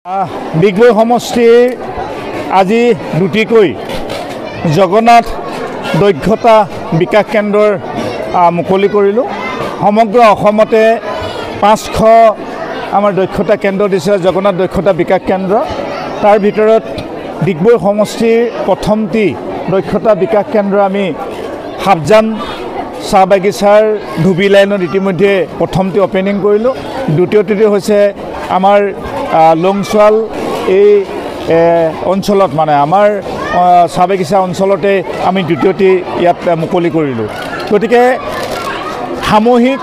ডিগবৈ সমষ্টিৰ আজি দুটিকৈ জগন্নাথ দক্ষতা বিকাশ কেন্দ্ৰৰ মুকলি কৰিলোঁ। সমগ্ৰ অসমতে 500 আমাৰ দক্ষতা কেন্দ্ৰ দিছে জগন্নাথ দক্ষতা বিকাশ কেন্দ্ৰ। তাৰ ভিতৰত ডিগবৈ সমষ্টিৰ প্ৰথমটি দক্ষতা বিকাশ কেন্দ্ৰ আমি হাবজান চাহ বাগিচাৰ ধুবি লাইনত ইতিমধ্যে প্ৰথমটি অপেনিং কৰিলোঁ। দ্বিতীয়টি হৈছে আমাৰ লংচোৱাল এই অঞ্চলত মানে আমাৰ চাহ বাগিচা অঞ্চলতে আমি দ্বিতীয়টি ইয়াত মুকলি কৰিলোঁ। গতিকে সামূহিক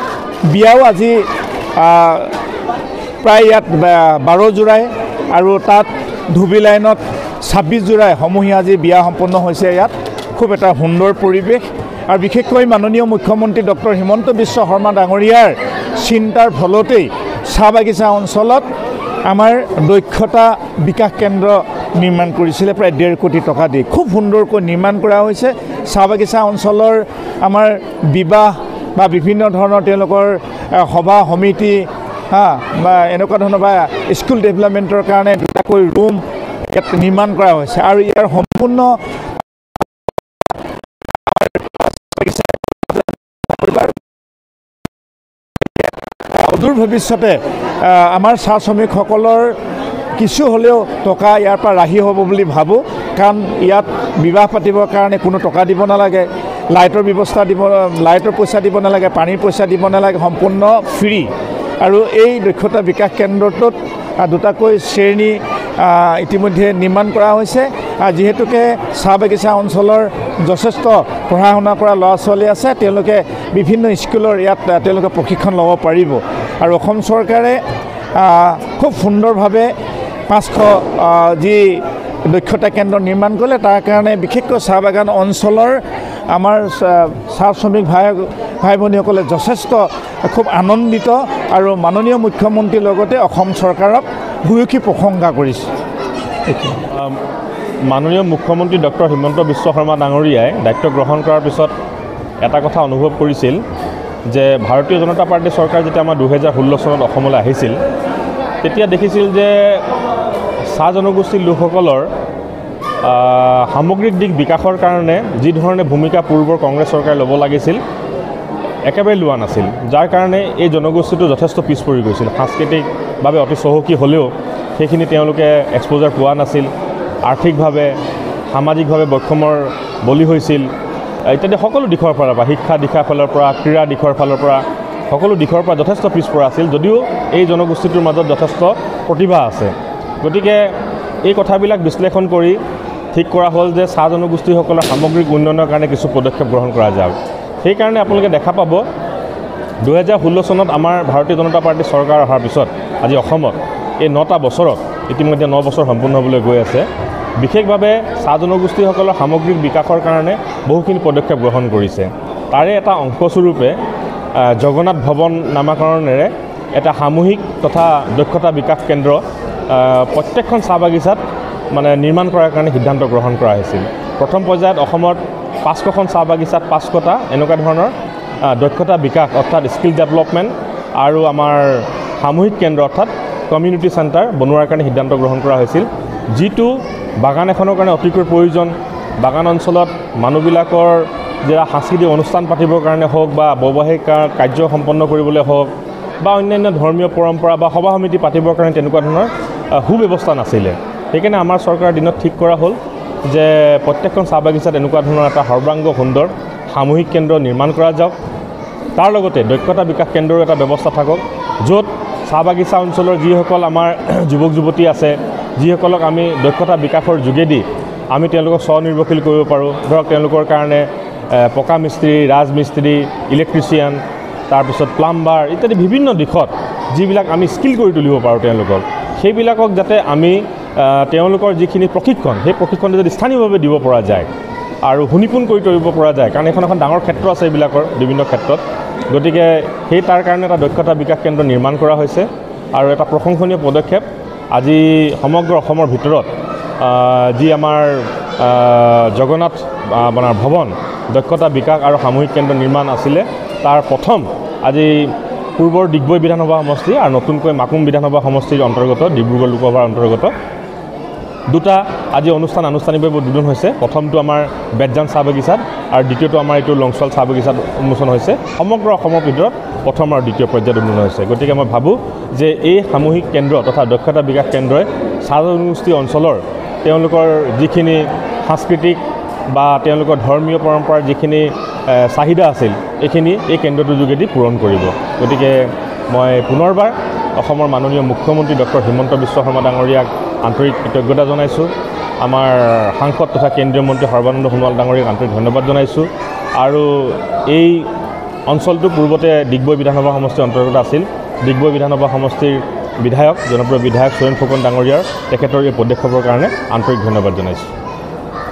বিয়াও আজি প্ৰায় ইয়াত 12 জোৰাই আৰু তাত ধুবি লাইনত 26 জোৰাই সমূহীয়া আজি বিয়া সম্পন্ন হৈছে। ইয়াত খুব এটা সুন্দৰ পৰিৱেশ আৰু বিশেষকৈ মাননীয় মুখ্যমন্ত্ৰী ডক্টৰ হিমন্ত বিশ্ব শৰ্মা ডাঙৰীয়াৰ চিন্তাৰ ফলতেই চাহ বাগিচা অঞ্চলত আমাৰ দক্ষতা বিকাশ কেন্দ্ৰ নিৰ্মাণ কৰিছিলে প্ৰায় 1.5 কোটি টকা দি। খুব সুন্দৰকৈ নিৰ্মাণ কৰা হৈছে। চাহ বাগিচা অঞ্চলৰ আমাৰ বিবাহ বা বিভিন্ন ধৰণৰ তেওঁলোকৰ সভা সমিতি বা এনেকুৱা ধৰণৰ বা স্কুল ডেভেলপমেণ্টৰ কাৰণে দুটাকৈ ৰুম ইয়াত নিৰ্মাণ কৰা হৈছে আৰু ইয়াৰ সম্পূৰ্ণ অদূৰ ভৱিষ্যতে আমাৰ চাহ শ্ৰমিকসকলৰ কিছু হ'লেও টকা ইয়াৰ পৰা ৰাহি হ'ব বুলি ভাবোঁ। কাৰণ ইয়াত বিবাহ পাতিবৰ কাৰণে কোনো টকা দিব নালাগে, লাইটৰ ব্যৱস্থা লাইটৰ পইচা দিব নালাগে, পানীৰ পইচা দিব নালাগে, সম্পূৰ্ণ ফ্ৰী। আৰু এই দক্ষতা বিকাশ কেন্দ্ৰটোত দুটাকৈ শ্ৰেণী ইতিমধ্যে নিৰ্মাণ কৰা হৈছে। যিহেতুকে চাহ বাগিচা অঞ্চলৰ যথেষ্ট পঢ়া শুনা কৰা ল'ৰা ছোৱালী আছে, তেওঁলোকে বিভিন্ন স্কুলৰ ইয়াত তেওঁলোকে প্ৰশিক্ষণ ল'ব পাৰিব। আৰু অসম চৰকাৰে খুব সুন্দৰভাৱে 500 যি দক্ষতা কেন্দ্ৰ নিৰ্মাণ কৰিলে, তাৰ কাৰণে বিশেষকৈ চাহ বাগান অঞ্চলৰ আমাৰ চাহ শ্ৰমিক ভাই ভনীসকলে যথেষ্ট খুব আনন্দিত আৰু মাননীয় মুখ্যমন্ত্ৰীৰ লগতে অসম চৰকাৰক ভূয়সী প্ৰশংসা কৰিছে। মাননীয় মুখ্যমন্ত্ৰী ডক্টৰ হিমন্ত বিশ্ব শৰ্মা ডাঙৰীয়াই দায়িত্ব গ্ৰহণ কৰাৰ পিছত এটা কথা অনুভৱ কৰিছিল যে ভাৰতীয় জনতা পাৰ্টী চৰকাৰ যেতিয়া আমাৰ 2016 চনত অসমলৈ আহিছিল, তেতিয়া দেখিছিল যে চাহ জনগোষ্ঠীৰ লোকসকলৰ সামগ্ৰিক দিশ বিকাশৰ কাৰণে যি ধৰণে ভূমিকা পূৰ্বৰ কংগ্ৰেছ চৰকাৰে ল'ব লাগিছিল একেবাৰে লোৱা নাছিল, যাৰ কাৰণে এই জনগোষ্ঠীটো যথেষ্ট পিছ পৰি গৈছিল। সাংস্কৃতিকভাৱে অতি চহকী হ'লেও সেইখিনি তেওঁলোকে এক্সপ'জাৰ পোৱা নাছিল, আৰ্থিকভাৱে সামাজিকভাৱে বৈষম্যৰ বলি হৈছিল ইত্যাদি সকলো দিশৰ ফালৰ পৰা, শিক্ষা দিশৰ ফালৰ পৰা, ক্ৰীড়া দিশৰ ফালৰ পৰা, সকলো দিশৰ পৰা যথেষ্ট পিছপৰা আছিল। যদিও এই জনগোষ্ঠীটোৰ মাজত যথেষ্ট প্ৰতিভা আছে। গতিকে এই কথাবিলাক বিশ্লেষণ কৰি ঠিক কৰা হ'ল যে চাহ জনগোষ্ঠীসকলৰ সামগ্ৰিক উন্নয়নৰ কাৰণে কিছু পদক্ষেপ গ্ৰহণ কৰা যাওক। সেইকাৰণে আপোনালোকে দেখা পাব 2016 চনত আমাৰ ভাৰতীয় জনতা পাৰ্টী চৰকাৰ অহাৰ পিছত আজি অসমত এই 9টা বছৰত ইতিমধ্যে 9 বছৰ সম্পূৰ্ণ হ'বলৈ গৈ আছে। বিশেষভাৱে চাহ জনগোষ্ঠীসকলৰ সামগ্ৰিক বিকাশৰ কাৰণে বহুখিনি পদক্ষেপ গ্ৰহণ কৰিছে। তাৰে এটা অংশস্বৰূপে জগন্নাথ ভৱন নামাকৰণেৰে এটা সামূহিক তথা দক্ষতা বিকাশ কেন্দ্ৰ প্ৰত্যেকখন চাহ বাগিচাত মানে নিৰ্মাণ কৰাৰ কাৰণে সিদ্ধান্ত গ্ৰহণ কৰা হৈছিল। প্ৰথম পৰ্যায়ত অসমত 500খন চাহ বাগিচাত 500টা এনেকুৱা ধৰণৰ দক্ষতা বিকাশ অৰ্থাৎ স্কিল ডেভেলপমেণ্ট আৰু আমাৰ সামূহিক কেন্দ্ৰ অৰ্থাৎ কমিউনিটি চেণ্টাৰ বনোৱাৰ কাৰণে সিদ্ধান্ত গ্ৰহণ কৰা হৈছিল, যিটো বাগান এখনৰ কাৰণে অতিকৈ প্ৰয়োজন। বাগান অঞ্চলত মানুহবিলাকৰ যে সাংস্কৃতিক অনুষ্ঠান পাতিবৰ কাৰণে হওক বা বৈবাহিক কাৰ্য সম্পন্ন কৰিবলৈ হওক বা অন্যান্য ধৰ্মীয় পৰম্পৰা বা সভা সমিতি পাতিবৰ কাৰণে তেনেকুৱা ধৰণৰ সুব্যৱস্থা নাছিলে। সেইকাৰণে আমাৰ চৰকাৰৰ দিনত ঠিক কৰা হ'ল যে প্ৰত্যেকখন চাহ বাগিচাত এনেকুৱা ধৰণৰ এটা সৰ্বাংগ সুন্দৰ সামূহিক কেন্দ্ৰ নিৰ্মাণ কৰা যাওক। তাৰ লগতে দক্ষতা বিকাশ কেন্দ্ৰৰ এটা ব্যৱস্থা থাকক, য'ত চাহ বাগিচা অঞ্চলৰ যিসকল আমাৰ যুৱক যুৱতী আছে, যিসকলক আমি দক্ষতা বিকাশৰ যোগেদি আমি তেওঁলোকক স্বনিৰ্ভৰশীল কৰিব পাৰোঁ। ধৰক তেওঁলোকৰ কাৰণে পকা মিস্ত্ৰী, ৰাজমিস্ত্ৰী, ইলেক্ট্ৰিচিয়ান, তাৰপিছত প্লাম্বাৰ ইত্যাদি বিভিন্ন দিশত যিবিলাক আমি স্কিল কৰি তুলিব পাৰোঁ তেওঁলোকক, সেইবিলাকক যাতে আমি তেওঁলোকৰ যিখিনি প্ৰশিক্ষণ, সেই প্ৰশিক্ষণটো যদি স্থানীয়ভাৱে দিব পৰা যায় আৰু সুনিপুণ কৰি তুলিব পৰা যায়, কাৰণ এখন ডাঙৰ ক্ষেত্ৰ আছে এইবিলাকৰ বিভিন্ন ক্ষেত্ৰত। গতিকে তাৰ কাৰণে এটা দক্ষতা বিকাশ কেন্দ্ৰ নিৰ্মাণ কৰা হৈছে আৰু এটা প্ৰশংসনীয় পদক্ষেপ। আজি সমগ্ৰ অসমৰ ভিতৰত যি আমাৰ জগন্নাথ ভৱন দক্ষতা বিকাশ আৰু সামূহিক কেন্দ্ৰ নিৰ্মাণ আছিলে, তাৰ প্ৰথম আজি পূৰ্বৰ ডিগবৈ বিধানসভা সমষ্টি আৰু নতুনকৈ মাকুম বিধানসভা সমষ্টিৰ অন্তৰ্গত ডিব্ৰুগড় লোকসভাৰ অন্তৰ্গত দুটা আজি অনুষ্ঠান আনুষ্ঠানিকভাৱে উদ্বোধন হৈছে। প্ৰথমটো আমাৰ বেতজান চাহ বাগিচাত আৰু দ্বিতীয়টো আমাৰ এইটো লংচোৱাল চাহ বাগিচাত উন্মোচন হৈছে। সমগ্ৰ অসমৰ ভিতৰত প্ৰথম আৰু দ্বিতীয় পৰ্যায়ত উন্মোচন হৈছে। গতিকে মই ভাবোঁ যে এই সামূহিক কেন্দ্ৰ তথা দক্ষতা বিকাশ কেন্দ্ৰই চাহ জনগোষ্ঠী অঞ্চলৰ তেওঁলোকৰ যিখিনি সাংস্কৃতিক বা তেওঁলোকৰ ধৰ্মীয় পৰম্পৰাৰ যিখিনি চাহিদা আছিল এইখিনি এই কেন্দ্ৰটোৰ যোগেদি পূৰণ কৰিব। গতিকে মই পুনৰবাৰ অসমৰ মাননীয় মুখ্যমন্ত্ৰী ডক্টৰ হিমন্ত বিশ্ব শৰ্মা ডাঙৰীয়াক আন্তৰিক কৃতজ্ঞতা জনাইছোঁ। আমাৰ সাংসদ তথা কেন্দ্ৰীয় মন্ত্ৰী সৰ্বানন্দ সোণোৱাল ডাঙৰীয়াক আন্তৰিক ধন্যবাদ জনাইছোঁ। আৰু এই অঞ্চলটো পূৰ্বতে ডিগবৈ বিধানসভা সমষ্টিৰ অন্তৰ্গত আছিল। ডিগবৈ বিধানসভা সমষ্টিৰ বিধায়ক জনপ্ৰিয় বিধায়ক সুৰেণ ফুকন ডাঙৰীয়াৰ তেখেতৰ এই পদক্ষেপৰ কাৰণে আন্তৰিক ধন্যবাদ জনাইছোঁ।